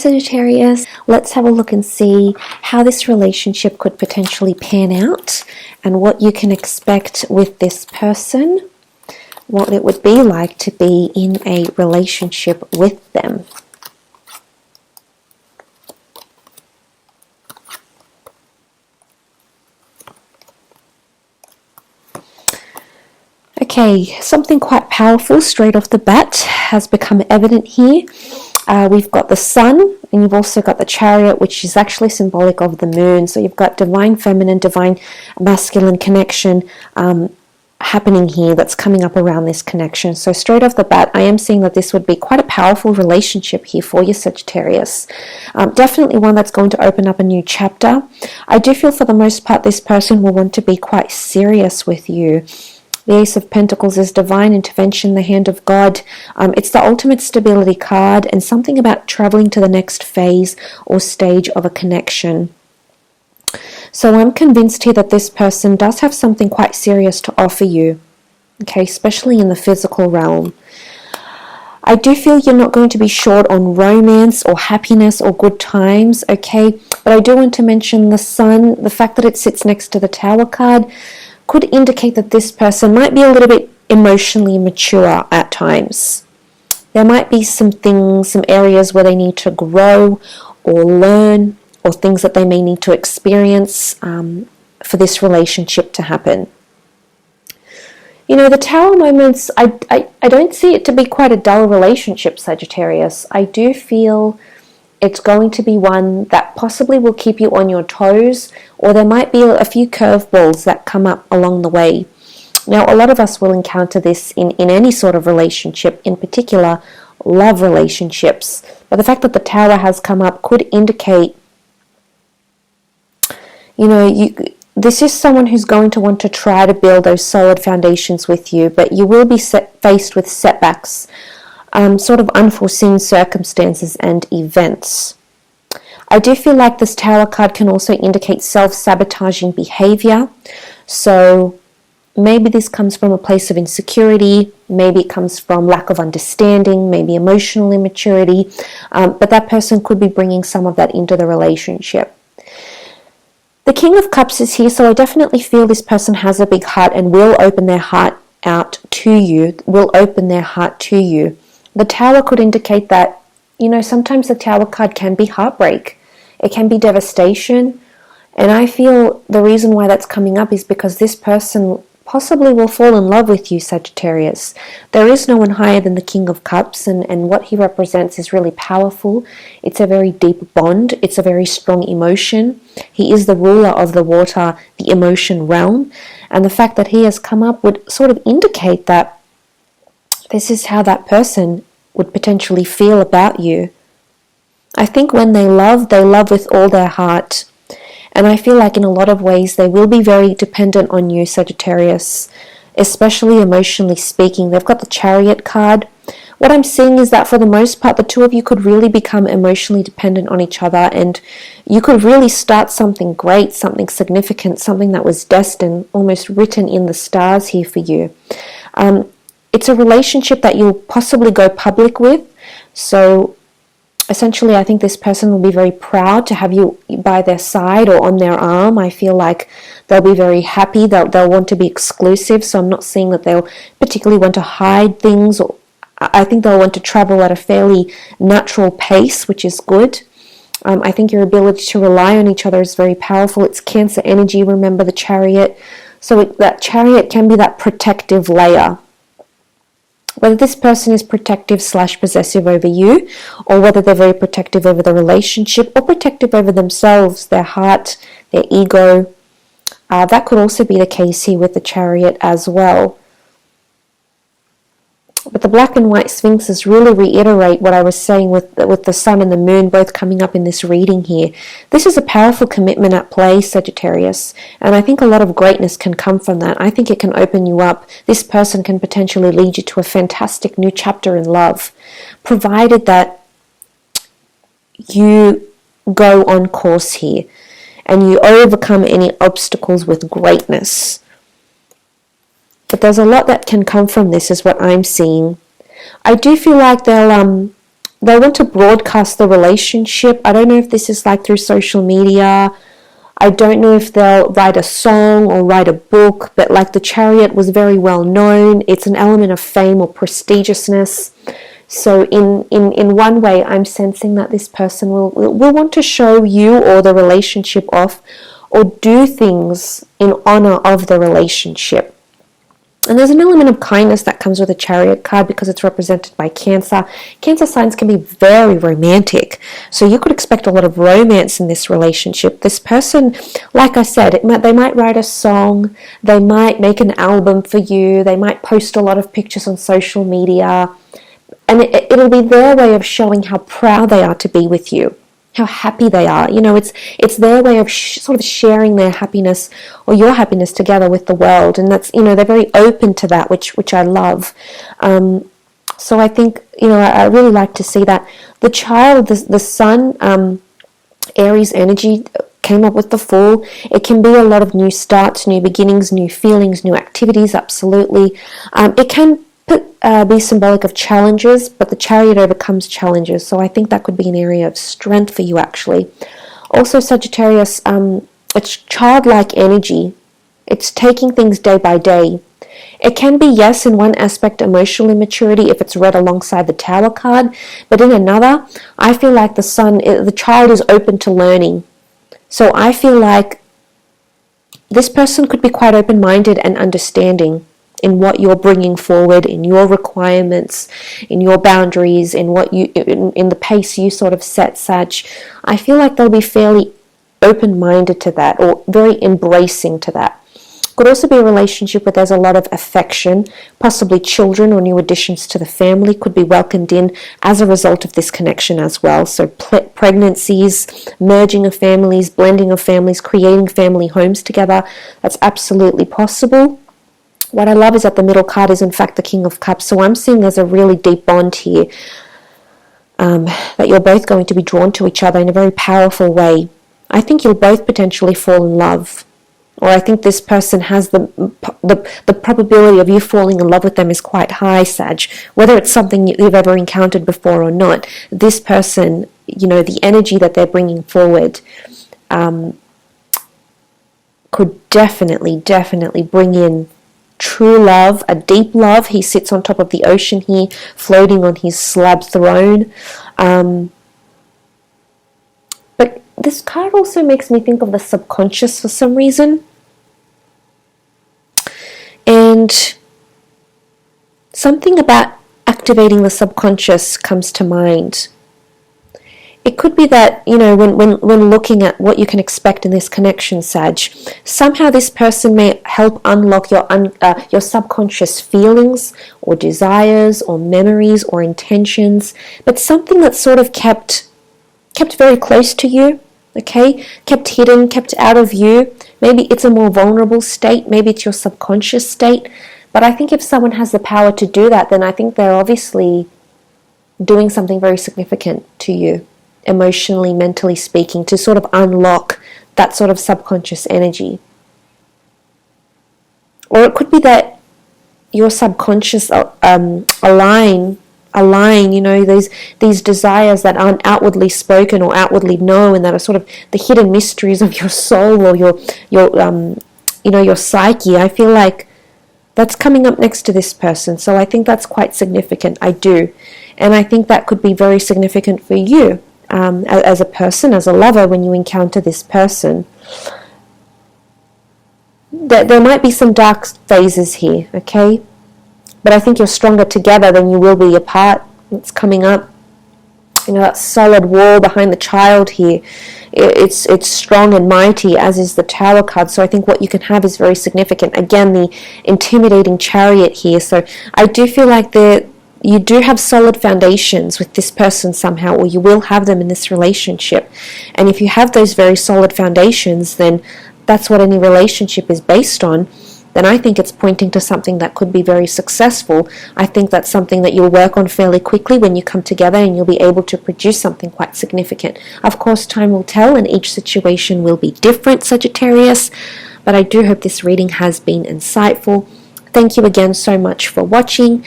Sagittarius, let's have a look and see how this relationship could potentially pan out and what you can expect with this person, what it would be like to be in a relationship with them. Okay, something quite powerful straight off the bat has become evident here. We've got the sun, and you've also got the chariot, which is actually symbolic of the moon. So you've got divine feminine, divine masculine connection happening here that's coming up around this connection. So straight off the bat, I am seeing that this would be quite a powerful relationship here for you, Sagittarius. Definitely one that's going to open up a new chapter. I do feel for the most part this person will want to be quite serious with you. The Ace of Pentacles is divine intervention, the hand of God. It's the ultimate stability card and something about traveling to the next phase or stage of a connection. So I'm convinced here that this person does have something quite serious to offer you, okay, especially in the physical realm. I do feel you're not going to be short on romance or happiness or good times, okay, but I do want to mention the sun, the fact that it sits next to the Tower card, could indicate that this person might be a little bit emotionally mature at times. There might be some things, some areas where they need to grow or learn, or things that they may need to experience for this relationship to happen. You know, the Tower moments, I don't see it to be quite a dull relationship, Sagittarius. I do feel it's going to be one that possibly will keep you on your toes, or there might be a few curveballs that come up along the way. Now, a lot of us will encounter this in any sort of relationship, in particular love relationships. But the fact that the Tower has come up could indicate, you know, this is someone who's going to want to try to build those solid foundations with you, but you will be faced with setbacks. Sort of unforeseen circumstances and events. I do feel like this Tower card can also indicate self-sabotaging behavior. So maybe this comes from a place of insecurity, maybe it comes from lack of understanding, maybe emotional immaturity, but that person could be bringing some of that into the relationship. The King of Cups is here, so I definitely feel this person has a big heart and will open their heart out to you, will open their heart to you. The Tower could indicate that, you know, sometimes the Tower card can be heartbreak. It can be devastation. And I feel the reason why that's coming up is because this person possibly will fall in love with you, Sagittarius. There is no one higher than the King of Cups, and what he represents is really powerful. It's a very deep bond. It's a very strong emotion. He is the ruler of the water, the emotion realm. And the fact that he has come up would sort of indicate that this is how that person would potentially feel about you. I think when they love with all their heart. And I feel like in a lot of ways they will be very dependent on you, Sagittarius, especially emotionally speaking. They've got the Chariot card. What I'm seeing is that for the most part, the two of you could really become emotionally dependent on each other, and you could really start something great, something significant, something that was destined, almost written in the stars here for you. It's a relationship that you'll possibly go public with. So essentially, I think this person will be very proud to have you by their side or on their arm. I feel like they'll be very happy. They'll want to be exclusive. So I'm not seeing that they'll particularly want to hide things. Or I think they'll want to travel at a fairly natural pace, which is good. I think your ability to rely on each other is very powerful. It's Cancer energy, remember the Chariot. So that Chariot can be that protective layer. Whether this person is protective / possessive over you, or whether they're very protective over the relationship, or protective over themselves, their heart, their ego, that could also be the case here with the Chariot as well. But the black and white sphinxes really reiterate what I was saying with the sun and the moon both coming up in this reading here. This is a powerful commitment at play, Sagittarius, and I think a lot of greatness can come from that. I think it can open you up. This person can potentially lead you to a fantastic new chapter in love, provided that you go on course here and you overcome any obstacles with greatness. But there's a lot that can come from this, is what I'm seeing. I do feel like they'll they want to broadcast the relationship. I don't know if this is like through social media. I don't know if they'll write a song or write a book, but like the Chariot was very well known. It's an element of fame or prestigiousness. So in one way, I'm sensing that this person will want to show you or the relationship off, or do things in honor of the relationship. And there's an element of kindness that comes with a Chariot card because it's represented by Cancer. Cancer signs can be very romantic. So you could expect a lot of romance in this relationship. This person, like I said, they might write a song. They might make an album for you. They might post a lot of pictures on social media. And it'll be their way of showing how proud they are to be with you, how happy they are. You know, it's their way of sort of sharing their happiness or your happiness together with the world. And that's, you know, they're very open to that, which I love. So I think, you know, I really like to see that. The child, the sun, Aries energy came up with the Fool. It can be a lot of new starts, new beginnings, new feelings, new activities, absolutely. It can be symbolic of challenges, but the Chariot overcomes challenges, so I think that could be an area of strength for you actually. Also Sagittarius, it's childlike energy. It's taking things day by day. It can be, yes, in one aspect emotional immaturity if it's read alongside the Tower card, but in another I feel like the child is open to learning. So I feel like this person could be quite open-minded and understanding in what you're bringing forward, in your requirements, in your boundaries, in what you, in the pace you sort of set, Sag. I feel like they'll be fairly open-minded to that, or very embracing to that. Could also be a relationship where there's a lot of affection, possibly children or new additions to the family could be welcomed in as a result of this connection as well. So pregnancies, merging of families, blending of families, creating family homes together, that's absolutely possible. What I love is that the middle card is in fact the King of Cups. So I'm seeing there's a really deep bond here, that you're both going to be drawn to each other in a very powerful way. I think you'll both potentially fall in love. Or I think this person has the probability of you falling in love with them is quite high, Sag. Whether it's something you've ever encountered before or not, this person, you know, the energy that they're bringing forward could definitely bring in true love, a deep love. He sits on top of the ocean here, floating on his slab throne. But this card also makes me think of the subconscious for some reason. And something about activating the subconscious comes to mind. It could be that, you know, when looking at what you can expect in this connection, Sag, somehow this person may help unlock your subconscious feelings or desires or memories or intentions, but something that's sort of kept very close to you, okay? Kept hidden, kept out of view. Maybe it's a more vulnerable state, maybe it's your subconscious state, but I think if someone has the power to do that, then I think they're obviously doing something very significant to you, emotionally, mentally speaking, to sort of unlock that sort of subconscious energy. Or it could be that your subconscious align, you know, these desires that aren't outwardly spoken or outwardly known, and that are sort of the hidden mysteries of your soul or your you know, your psyche. I feel like that's coming up next to this person, so I think that's quite significant. I do, and I think that could be very significant for you. As a person, as a lover, when you encounter this person, there might be some dark phases here, okay? But I think you're stronger together than you will be apart. It's coming up. You know, that solid wall behind the child here, it's strong and mighty, as is the Tower card. So I think what you can have is very significant. Again, the intimidating Chariot here. So I do feel like you do have solid foundations with this person somehow, or you will have them in this relationship. And if you have those very solid foundations, then that's what any relationship is based on. Then I think it's pointing to something that could be very successful. I think that's something that you'll work on fairly quickly when you come together, and you'll be able to produce something quite significant. Of course, time will tell, and each situation will be different, Sagittarius. But I do hope this reading has been insightful. Thank you again so much for watching.